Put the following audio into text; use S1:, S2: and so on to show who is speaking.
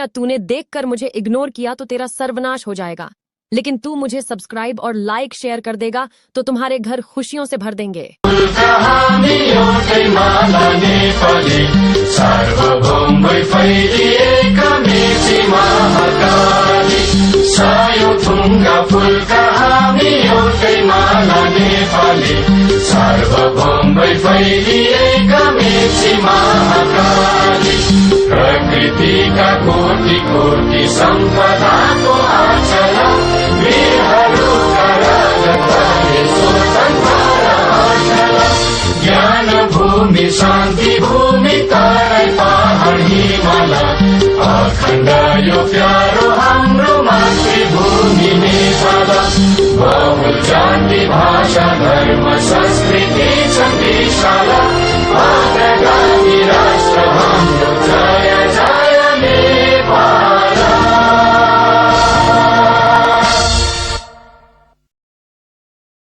S1: बेटा तूने देखकर मुझे इग्नोर किया तो तेरा सर्वनाश हो जाएगा, लेकिन तू मुझे सब्सक्राइब और लाइक शेयर कर देगा तो तुम्हारे घर खुशियों से भर देंगे।
S2: प्रकृति का कोटि कोटि संपदा को आचला वीरहरूका राजधानी स्वतन्त्र आचला ज्ञान भूमि शान्ति भूमि तराई पहाड हिमाल अखण्ड यो प्यारो हाम्रो मातृभूमि नेपाल बहुल जाति भाषा धर्म संस्कृति छ